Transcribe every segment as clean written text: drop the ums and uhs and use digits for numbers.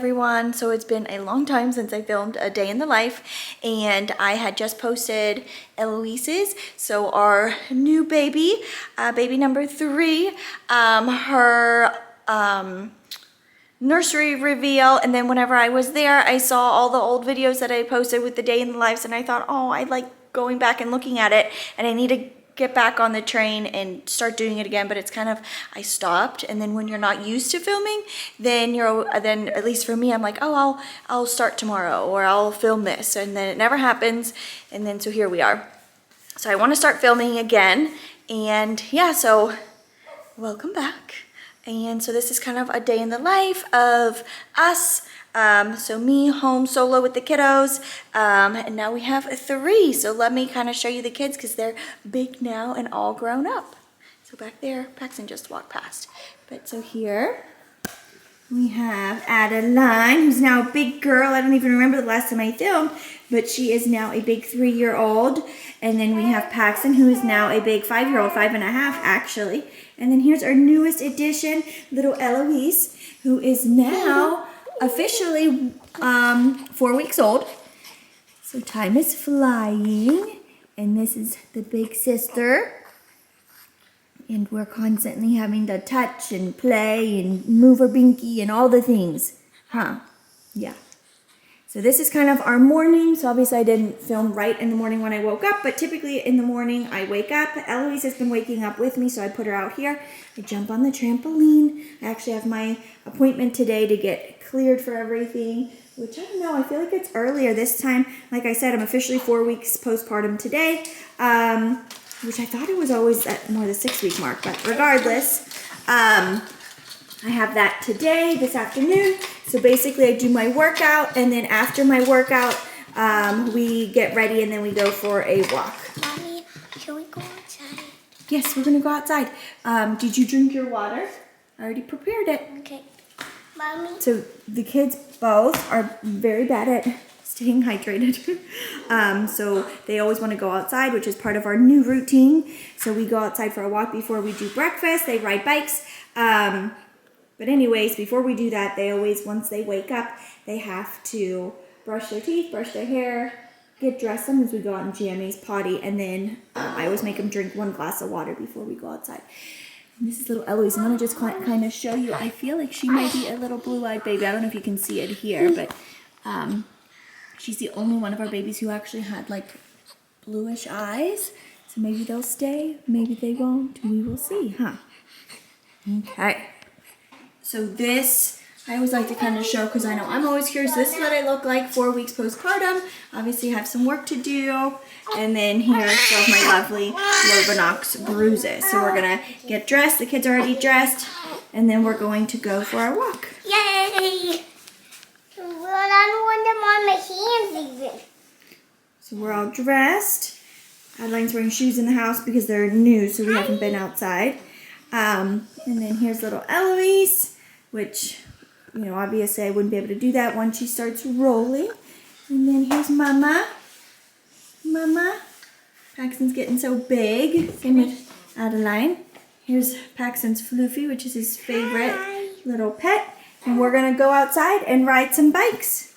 Everyone, so it's been a long time since I filmed a day in the life, and I had just posted Eloise's, so our new baby, baby number 3, her nursery reveal. And then whenever I was there, I saw all the old videos that I posted with the day in the lives, and I thought, oh, I like going back and looking at it, and I need to get back on the train and start doing it again. But it's kind of, I stopped, and then when you're not used to filming, then at least for me, I'm like, oh, I'll start tomorrow, or I'll film this, and then it never happens. And then so here we are. So I want to start filming again, and yeah, so welcome back. And so this is kind of a day in the life of us. So me home solo with the kiddos, and now we have 3. So let me kind of show you the kids because they're big now and all grown up. So back there, Paxton just walked past. But so here we have Adeline, who's now a big girl. I don't even remember the last time I filmed, but she is now a big 3-year-old. And then we have Paxton, who is now a big 5-year-old, 5 and a half actually. And then here's our newest addition, little Eloise, who is now officially 4 weeks old. So time is flying. And this is the big sister. And we're constantly having to touch and play and move our binky and all the things. Huh? Yeah. So this is kind of our morning. So obviously I didn't film right in the morning when I woke up, but typically in the morning I wake up. Eloise has been waking up with me, so I put her out here. I jump on the trampoline. I actually have my appointment today to get cleared for everything, which I don't know, I feel like it's earlier this time. Like I said, I'm officially 4 weeks postpartum today, which I thought it was always at more the 6-week mark, but regardless, I have that today, this afternoon. So basically I do my workout, and then after my workout, we get ready and then we go for a walk. Mommy, can we go outside? Yes, we're gonna go outside. Did you drink your water? I already prepared it. Okay. Mommy. So the kids both are very bad at staying hydrated. So they always want to go outside, which is part of our new routine. So we go outside for a walk before we do breakfast. They ride bikes. But anyways, before we do that, they always, once they wake up, they have to brush their teeth, brush their hair, get dressed. Sometimes we go out in GMA's potty, and then I always make them drink 1 glass of water before we go outside. And this is little Eloise. I'm going to just kind of show you. I feel like she might be a little blue-eyed baby. I don't know if you can see it here, but she's the only one of our babies who actually had like bluish eyes. So maybe they'll stay, maybe they won't. We will see, huh? Okay. So this, I always like to kind of show, because I know I'm always curious. This is what I look like 4 weeks postpartum. Obviously I have some work to do. And then here are some of my lovely Lovenox bruises. So we're going to get dressed. The kids are already dressed. And then we're going to go for our walk. Yay! Well, I don't want them on my hands even. So we're all dressed. Adeline's wearing shoes in the house because they're new, so we haven't been outside. And then here's little Eloise, which, you know, obviously I wouldn't be able to do that once she starts rolling. And then here's Mama. Mama. Paxton's getting so big. Same with Adeline. Here's Paxton's Floofy, which is his favorite little pet. And we're going to go outside and ride some bikes.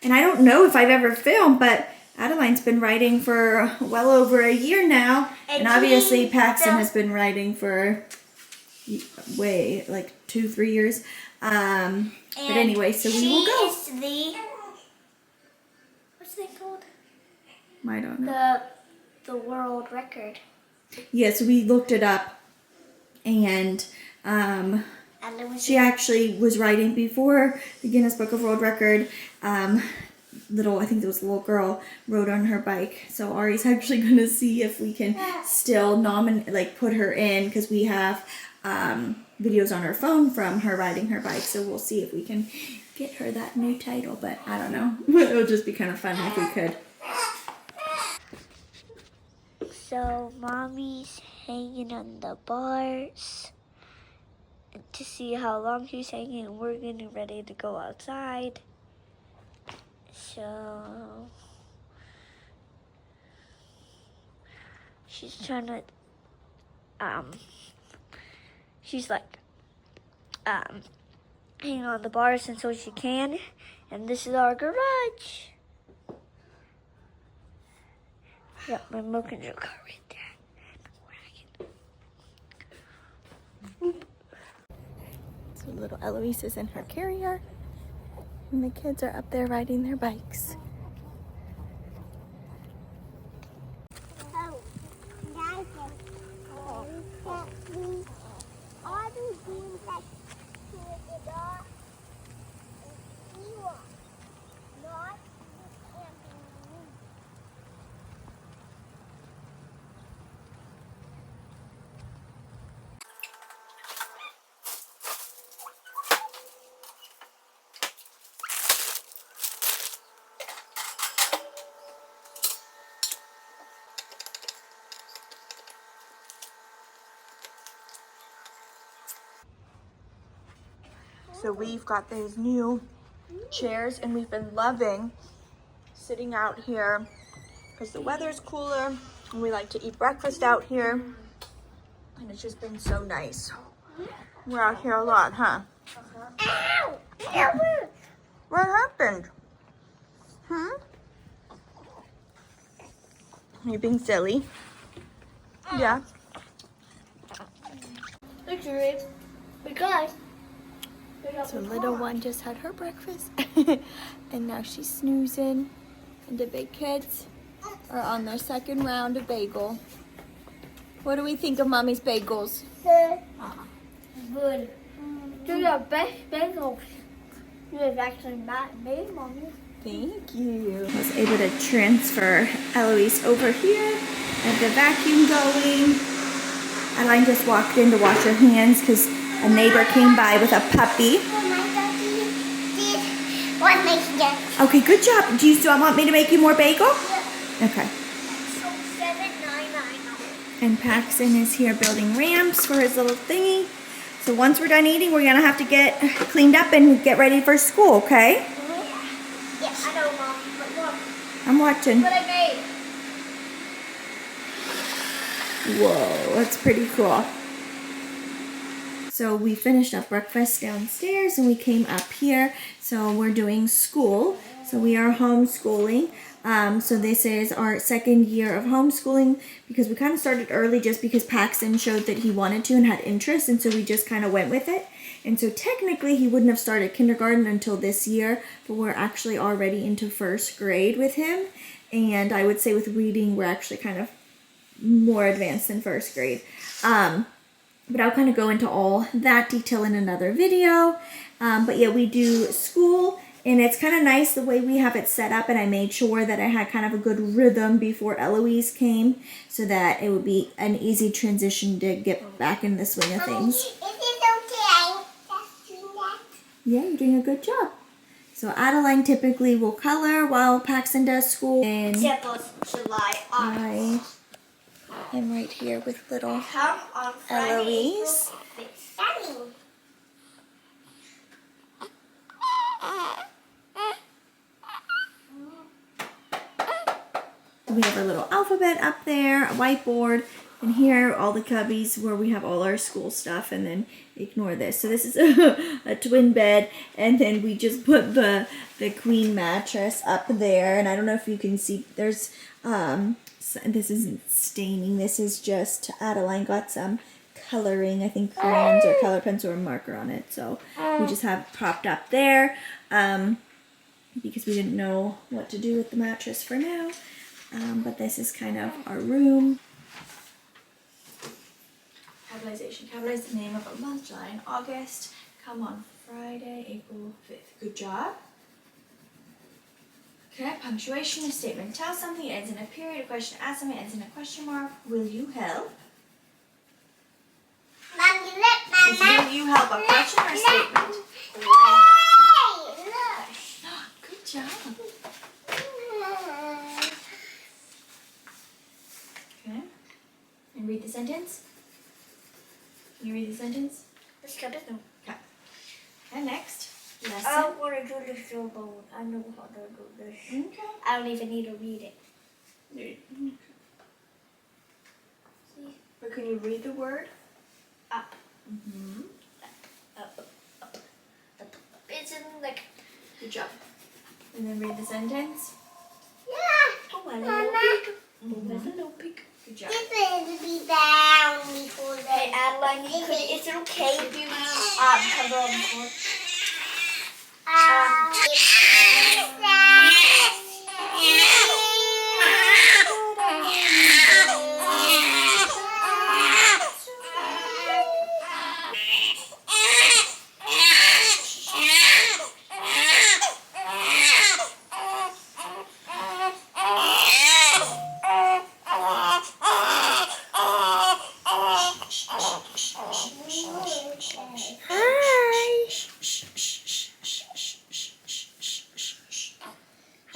And I don't know if I've ever filmed, but Adeline's been riding for well over a year now. And obviously Paxton has been riding for like 2-3 years. But anyway, so we will go. What's it called? I don't know. The world record. Yeah, so we looked it up, and she actually was riding before the Guinness Book of World Record. I think there was a little girl rode on her bike. So Ari's actually going to see if we can still put her in, because we have videos on her phone from her riding her bike. So we'll see if we can get her that new title, but I don't know. It would just be kind of fun if we could. So Mommy's hanging on the bars to see how long she's hanging. We're getting ready to go outside. So she's trying to she's like hanging on the bars and so she can. And this is our garage. Got my milk and sugar car right there. So little Eloise is in her carrier, and the kids are up there riding their bikes. So we've got these new chairs and we've been loving sitting out here because the weather's cooler and we like to eat breakfast out here and it's just been so nice. We're out here a lot, huh? Ow! What happened? Are you being silly? Yeah. Because So little one just had her breakfast and now she's snoozing, and the big kids are on their second round of bagel. What do we think of Mommy's bagels? good. They're the best bagels you've actually not made, Mommy. Thank you. I was able to transfer Eloise over here. I have the vacuum going. Adeline just walked in to wash her hands because a neighbor came by with a puppy. Okay, good job. Do you still want me to make you more bagel? Yeah. Okay. So 7,999. And Paxton is here building ramps for his little thingy. So once we're done eating, we're gonna have to get cleaned up and get ready for school, okay? Yeah, I know, Mom. But look, I'm watching. what I made. Whoa, that's pretty cool. So we finished up breakfast downstairs and we came up here. So we're doing school. So we are homeschooling. So this is our second year of homeschooling because we kind of started early just because Paxton showed that he wanted to and had interest, and so we just kind of went with it. And so technically he wouldn't have started kindergarten until this year, but we're actually already into first grade with him. And I would say with reading, we're actually kind of more advanced than first grade. But I'll kind of go into all that detail in another video. But yeah, we do school, and it's kind of nice the way we have it set up, and I made sure that I had kind of a good rhythm before Eloise came so that it would be an easy transition to get back in the swing of things. Is it okay? Just doing that. Yeah, you're doing a good job. So Adeline typically will color while Paxton does school. And Except July, I am right here with little Come on Friday, Eloise. April 5th. We have our little alphabet up there, a whiteboard, and here are all the cubbies where we have all our school stuff, and then ignore this. So this is a twin bed, and then we just put the queen mattress up there, and I don't know if you can see, there's, this isn't staining, this is just, Adeline got some coloring, I think crayons or color pencil or marker on it, so we just have it propped up there, because we didn't know what to do with the mattress for now. But this is kind of our room. Capitalization. Capitalize the name of a month, July and August. Come on Friday, April 5th. Good job. Okay, punctuation, a statement. Tell something, ends in a period. A question, ask something, ends in a question mark. Will you help? Mom, you look, Is will you help a question or a statement? Good job. Okay. And read the sentence. Can you read the sentence? Let's cut it now. Okay. Okay, next. Lesson. I want to do the showboat. I know how to do this. Okay. I don't even need to read it. See? But can you read the word? Up. Mm-hmm. Up, up, up. in like. Good job. And then read the sentence. Yeah. Oh, my little pig. Oh, my little pig. Good job. Hey, Adeline, is it okay if you cover on the floor?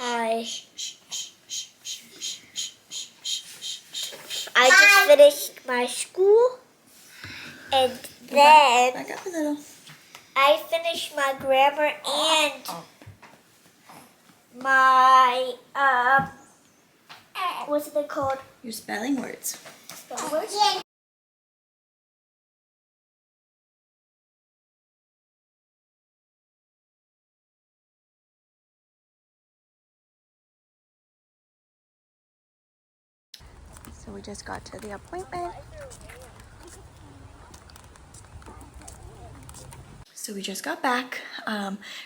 Hi. I just finished my school, and then Back up a little. I finished my grammar and my what's it called? Your spelling words. Spelling words? So we just got to the appointment. So we just got back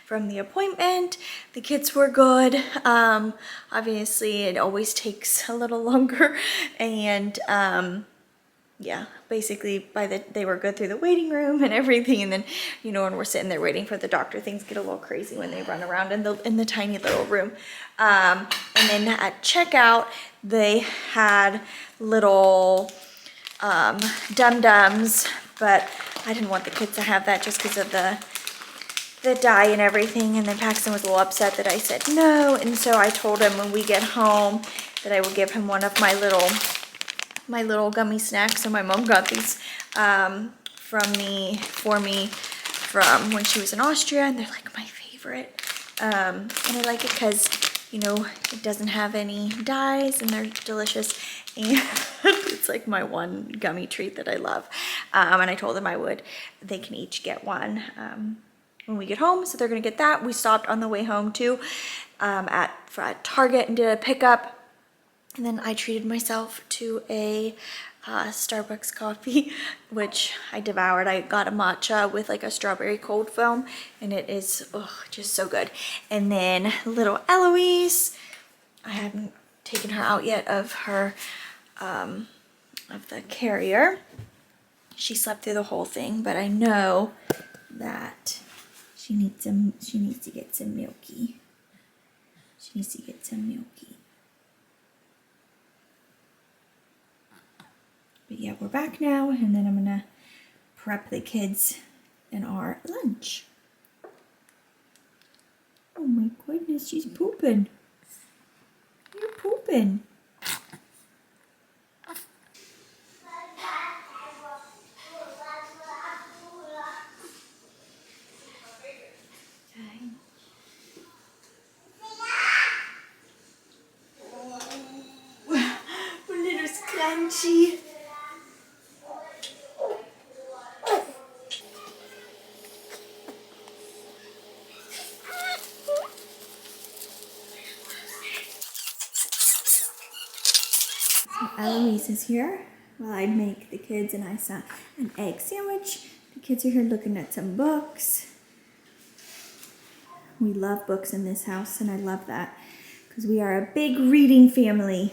from the appointment. The kids were good. Obviously, it always takes a little longer. And yeah, basically they were good through the waiting room and everything. And then, you know, when we're sitting there waiting for the doctor, things get a little crazy when they run around in the tiny little room. And then at checkout, they had little dum-dums, but I didn't want the kids to have that just because of the dye and everything. And then Paxton was a little upset that I said no, and so I told him when we get home that I would give him one of my little gummy snacks. So my mom got these for me from when she was in Austria, and they're like my favorite. And I like it because, you know, it doesn't have any dyes and they're delicious. And it's like my one gummy treat that I love. And I told them they can each get one when we get home. So they're gonna get that. We stopped on the way home too at Target and did a pickup. And then I treated myself to a Starbucks coffee, which I devoured. I got a matcha with like a strawberry cold foam, and it is just so good. And then little Eloise, I haven't taken her out yet of her of the carrier. She slept through the whole thing, but I know that she needs to get some milky. She needs to get some milky. But yeah, we're back now, and then I'm gonna prep the kids in our lunch. Oh my goodness, she's pooping. You're pooping. Oh, little scrunchy. Eloise is here while I make the kids and I saw an egg sandwich. The kids are here looking at some books. We love books in this house, and I love that because we are a big reading family.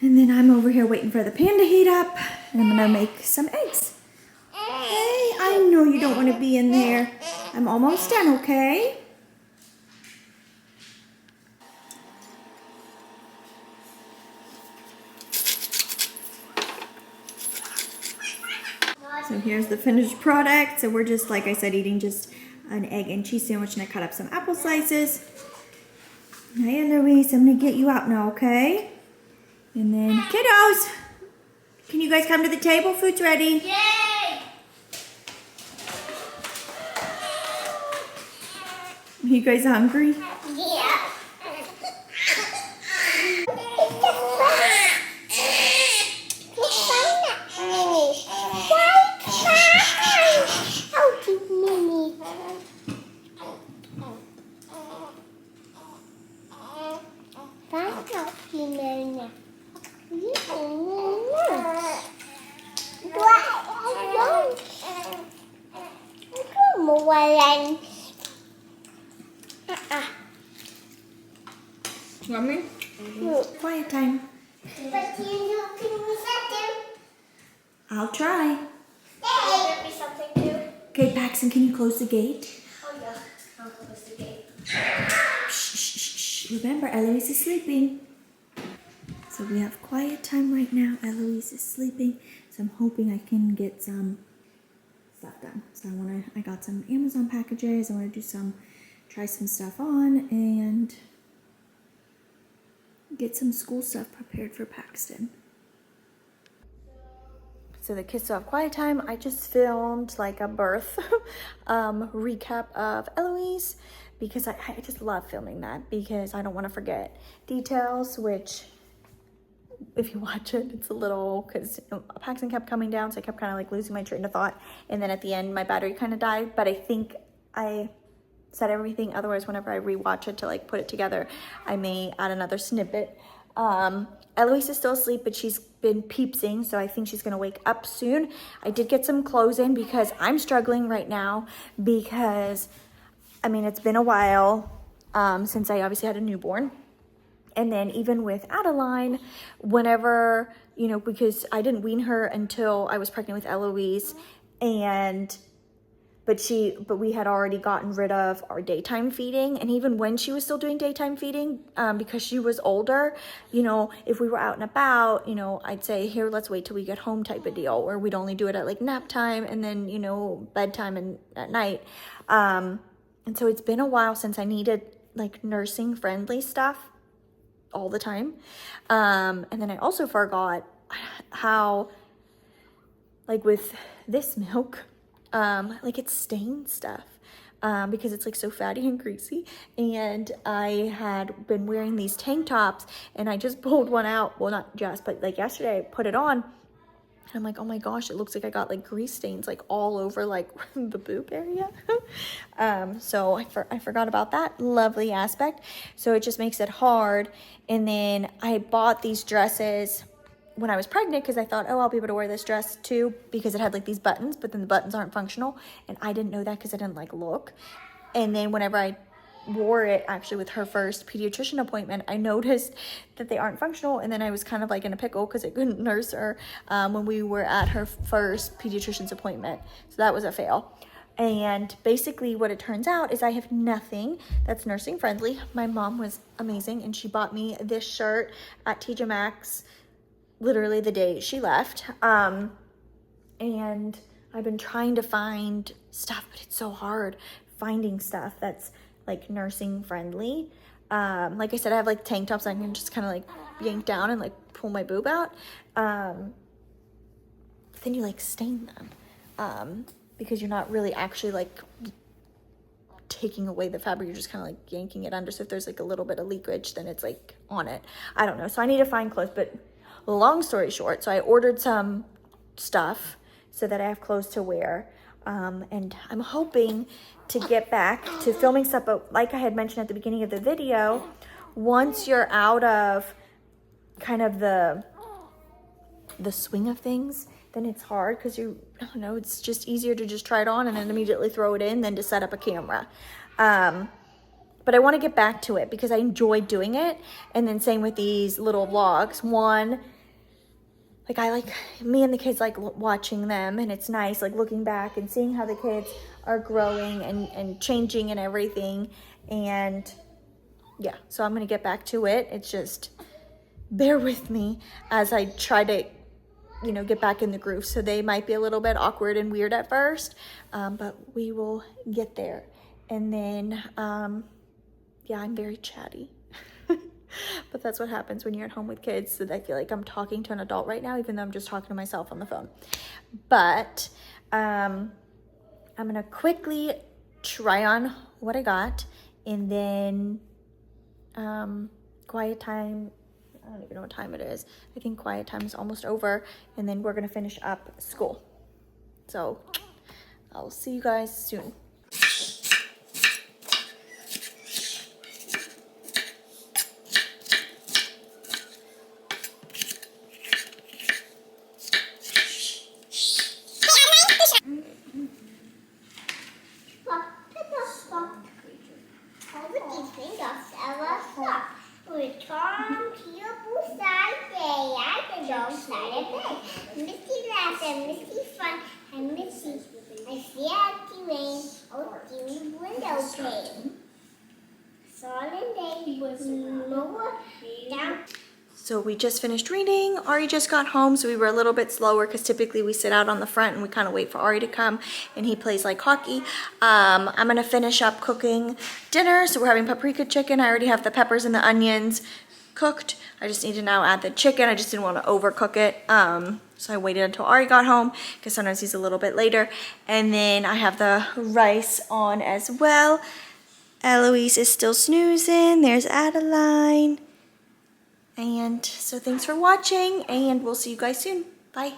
And then I'm over here waiting for the pan to heat up, and I'm gonna make some eggs. Hey, I know you don't want to be in there. I'm almost done, okay? So here's the finished product. So we're just, like I said, eating just an egg and cheese sandwich, and I cut up some apple slices. Hi, Eloise, I'm gonna get you out now, okay? And then, kiddos, can you guys come to the table? Food's ready. Yay! Are you guys hungry? Yeah. Adeline. You want me? Quiet time. But you know, can we set them? I'll try. Hey. Give me something too. Okay, Paxton, can you close the gate? Oh yeah, I'll close the gate. Shh, shh, shh, shh. Remember, Eloise is sleeping. So we have quiet time right now. Eloise is sleeping. So I'm hoping I can get some stuff done. So I got some Amazon packages. I want to try some stuff on and get some school stuff prepared for Paxton. So the kids still have quiet time. I just filmed like a birth recap of Eloise because I just love filming that because I don't want to forget details, which if you watch it, it's a little, because Paxton kept coming down, so I kept kind of like losing my train of thought. And then at the end, my battery kind of died, but I think I said everything. Otherwise, whenever I rewatch it to like put it together, I may add another snippet. Eloise is still asleep, but she's been peepsing, so I think she's gonna wake up soon. I did get some clothes in because I'm struggling right now because, I mean, it's been a while since I obviously had a newborn. And then even with Adeline, whenever, you know, because I didn't wean her until I was pregnant with Eloise, but we had already gotten rid of our daytime feeding. And even when she was still doing daytime feeding, because she was older, you know, if we were out and about, you know, I'd say, here, let's wait till we get home type of deal, or we'd only do it at like nap time and then, you know, bedtime and at night. And so it's been a while since I needed like nursing friendly stuff all the time. And then I also forgot how, like with this milk, like it stains stuff because it's like so fatty and greasy. And I had been wearing these tank tops and I just pulled one out. Well, not just, but like yesterday I put it on. And I'm like, oh my gosh, it looks like I got like grease stains like all over like the boob area. So I forgot about that lovely aspect. So it just makes it hard. And then I bought these dresses when I was pregnant because I thought, oh, I'll be able to wear this dress too because it had like these buttons, but then the buttons aren't functional. And I didn't know that because I didn't like look. And then whenever I wore it actually with her first pediatrician appointment, I noticed that they aren't functional. And then I was kind of like in a pickle because I couldn't nurse her when we were at her first pediatrician's appointment. So that was a fail. And basically what it turns out is I have nothing that's nursing friendly. My mom was amazing and she bought me this shirt at TJ Maxx literally the day she left. And I've been trying to find stuff, but it's so hard finding stuff that's like nursing friendly. Like I said, I have like tank tops I can just kind of like yank down and like pull my boob out. Then you like stain them because you're not really actually like taking away the fabric, you're just kind of like yanking it under. So if there's like a little bit of leakage, then it's like on it. I don't know. So I need to find clothes, but long story short, so I ordered some stuff so that I have clothes to wear. And I'm hoping to get back to filming stuff, but like I had mentioned at the beginning of the video, once you're out of kind of the swing of things, then it's hard because I don't know, it's just easier to just try it on and then immediately throw it in than to set up a camera. But I want to get back to it because I enjoy doing it. And then same with these little vlogs. One, like I like, me and the kids like watching them, and it's nice like looking back and seeing how the kids are growing and changing and everything. And yeah, so I'm going to get back to it. It's just, bear with me as I try to, you know, get back in the groove. So they might be a little bit awkward and weird at first, but we will get there. And then, yeah, I'm very chatty. But that's what happens when you're at home with kids. So I feel like I'm talking to an adult right now, even though I'm just talking to myself on the phone. But I'm going to quickly try on what I got. And then quiet time, I don't even know what time it is. I think quiet time is almost over. And then we're going to finish up school. So I'll see you guys soon. window pane. Solid day was lower down. So we just finished reading. Ari just got home, so we were a little bit slower because typically we sit out on the front and we kind of wait for Ari to come, and he plays like hockey. I'm gonna finish up cooking dinner. So we're having paprika chicken. I already have the peppers and the onions cooked. I just need to now add the chicken. I just didn't want to overcook it. So I waited until Ari got home because sometimes he's a little bit later. And then I have the rice on as well. Eloise is still snoozing. There's Adeline. And so thanks for watching, and we'll see you guys soon. Bye.